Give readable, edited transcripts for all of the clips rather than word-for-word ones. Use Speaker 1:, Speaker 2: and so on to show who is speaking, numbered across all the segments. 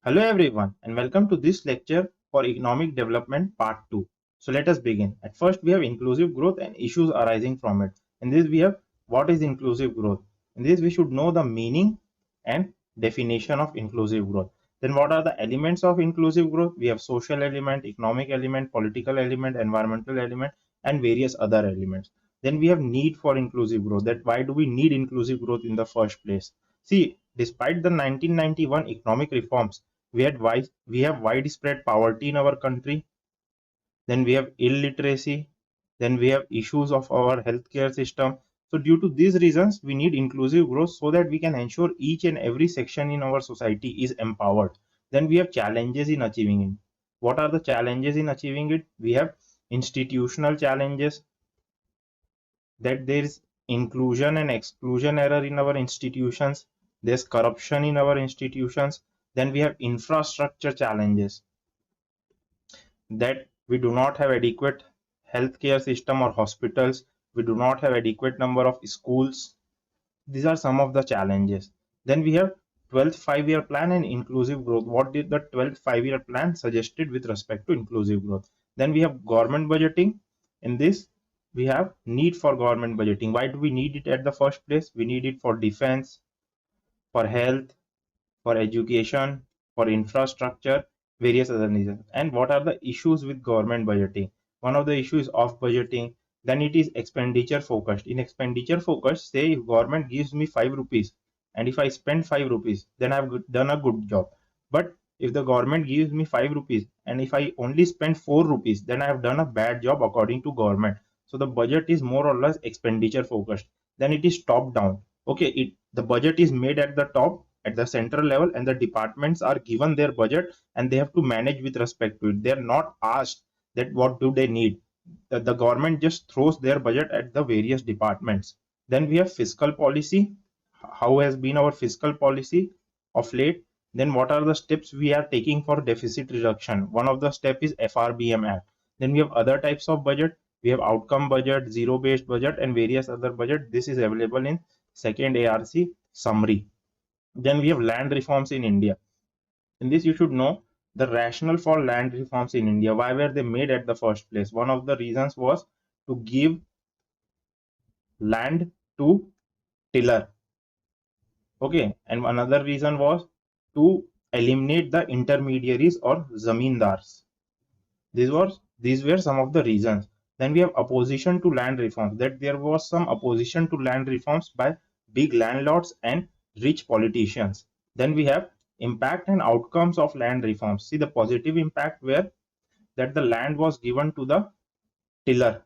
Speaker 1: Hello everyone and welcome to this lecture for Economic Development Part 2. So let us begin. At first we have inclusive growth and issues arising from it. In this we have what is inclusive growth. In this we should know the meaning and definition of inclusive growth. Then what are the elements of inclusive growth? We have social element, economic element, political element, environmental element and various other elements. Then we have need for inclusive growth. That why do we need inclusive growth in the first place? See, despite the 1991 economic reforms, we have widespread poverty in our country, then we have illiteracy, then we have issues of our healthcare system. So due to these reasons we need inclusive growth so that we can ensure each and every section in our society is empowered. Then we have challenges in achieving it. What are the challenges in achieving it? We have institutional challenges, that there is inclusion and exclusion error in our institutions, there's corruption in our institutions. Then we have infrastructure challenges, that we do not have adequate healthcare system or hospitals, we do not have adequate number of schools. These are some of the challenges. Then we have 12th 5-year plan and inclusive growth. What did the 12th 5-year plan suggested with respect to inclusive growth? Then we have government budgeting. In this we have need for government budgeting. Why do we need it at the first place? We need it for defense, for health, for education, for infrastructure, various other reasons. And what are the issues with government budgeting? One of the issues of budgeting, then it is expenditure focused. In expenditure focused, say if government gives me 5 rupees and if I spend 5 rupees, then I've done a good job. But if the government gives me 5 rupees and if I only spend 4 rupees, then I have done a bad job according to government. So the budget is more or less expenditure focused. Then it is top down. Okay, the budget is made at the top, at the central level, and the departments are given their budget and they have to manage with respect to it. They are not asked that what do they need. The government just throws their budget at the various departments. Then we have fiscal policy. How has been our fiscal policy of late? Then what are the steps we are taking for deficit reduction? One of the step is FRBM Act. Then we have other types of budget. We have outcome budget, zero based budget and various other budget. This is available in second ARC summary. Then we have land reforms in India. In this you should know the rationale for land reforms in India. Why were they made at the first place? One of the reasons was to give land to tiller. Okay, and another reason was to eliminate the intermediaries or zamindars. These were some of the reasons. Then we have opposition to land reforms, that there was some opposition to land reforms by big landlords and rich politicians. Then we have impact and outcomes of land reforms. See, the positive impact were that the land was given to the tiller.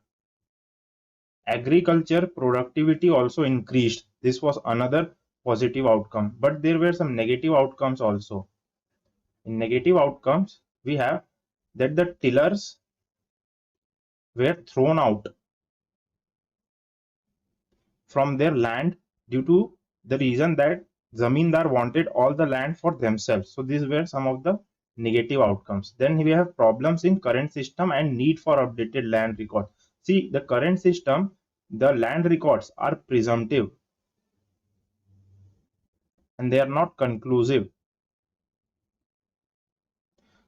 Speaker 1: Agriculture productivity also increased. This was another positive outcome. But there were some negative outcomes also. In negative outcomes, we have that the tillers were thrown out from their land due to the reason that zamindar wanted all the land for themselves. So these were some of the negative outcomes. Then we have problems in current system and need for updated land record. See, the current system, the land records are presumptive and they are not conclusive.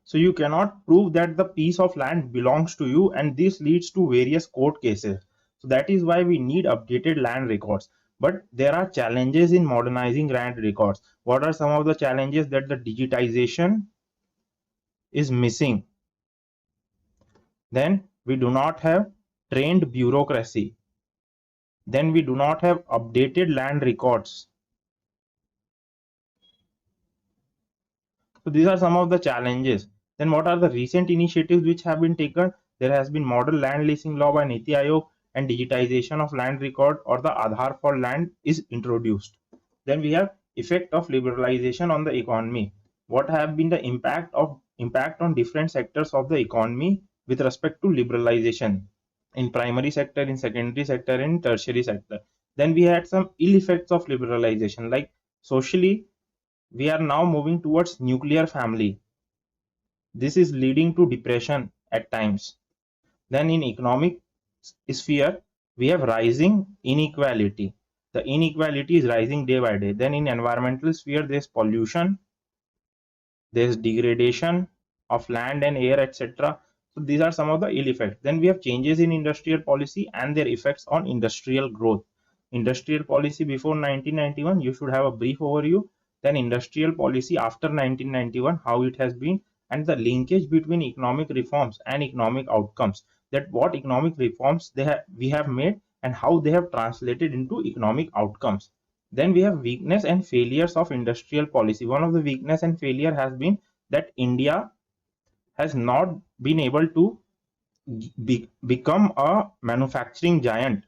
Speaker 1: So you cannot prove that the piece of land belongs to you, and this leads to various court cases. So that is why we need updated land records. But there are challenges in modernizing land records. What are some of the challenges? That the digitization is missing. Then we do not have trained bureaucracy. Then we do not have updated land records. So these are some of the challenges. Then what are the recent initiatives which have been taken? There has been model land leasing law by Niti Aayog, and digitization of land record or the Aadhaar for land is introduced. Then we have effect of liberalization on the economy. What have been the impact on different sectors of the economy with respect to liberalization in primary sector, in secondary sector, in tertiary sector? Then we had some ill effects of liberalization, like socially we are now moving towards nuclear family. This is leading to depression at times. Then in economic sphere, we have rising inequality. The inequality is rising day by day. Then in environmental sphere, there's pollution, there's degradation of land and air, etc. So these are some of the ill effects. Then we have changes in industrial policy and their effects on industrial growth. Industrial policy before 1991, you should have a brief overview. Then industrial policy after 1991, how it has been, and the linkage between economic reforms and economic outcomes, that what economic reforms we have made and how they have translated into economic outcomes. Then we have weakness and failures of industrial policy. One of the weakness and failure has been that India has not been able to become a manufacturing giant.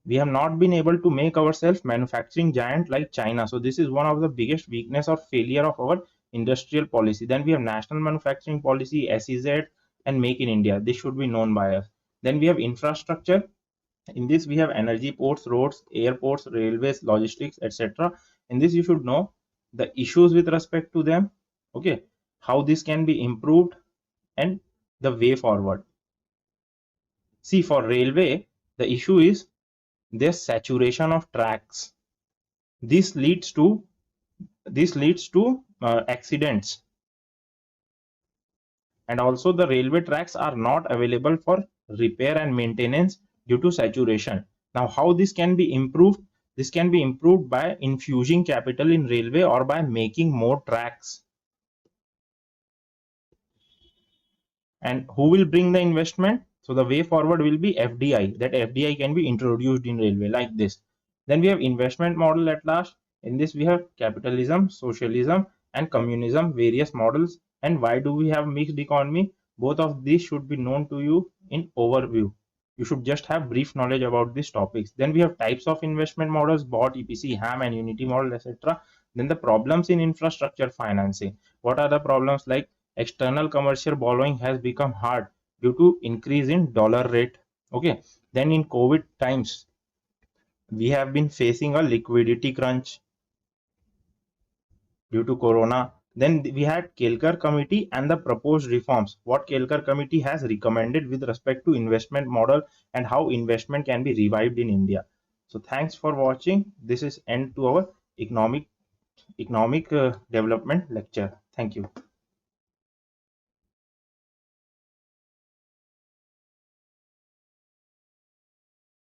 Speaker 1: We have not been able to make ourselves manufacturing giant like China. So this is one of the biggest weakness or failure of our industrial policy. Then we have national manufacturing policy, SEZ, and Make in India. This should be known by us. Then we have infrastructure. In this we have energy, ports, roads, airports, railways, logistics, etc. In this you should know the issues with respect to them, okay, how this can be improved, and the way forward. See, for railway, the issue is there's saturation of tracks. This leads to accidents, and also the railway tracks are not available for repair and maintenance due to saturation. Now how this can be improved? This can be improved by infusing capital in railway or by making more tracks. And who will bring the investment? So the way forward will be FDI, that FDI can be introduced in railway like this. Then we have investment model at last. In this we have capitalism, socialism, and communism, various models. And why do we have mixed economy? Both of these should be known to you in overview. You should just have brief knowledge about these topics. Then we have types of investment models, BOT, EPC, HAM, and unity model, etc. Then the problems in infrastructure financing. What are the problems? Like external commercial borrowing has become hard due to increase in dollar rate. Okay. Then in COVID times, we have been facing a liquidity crunch due to corona. Then we had Kelkar committee and the proposed reforms. What Kelkar committee has recommended with respect to investment model and how investment can be revived in India. So thanks for watching. This is end to our economic development lecture. Thank you.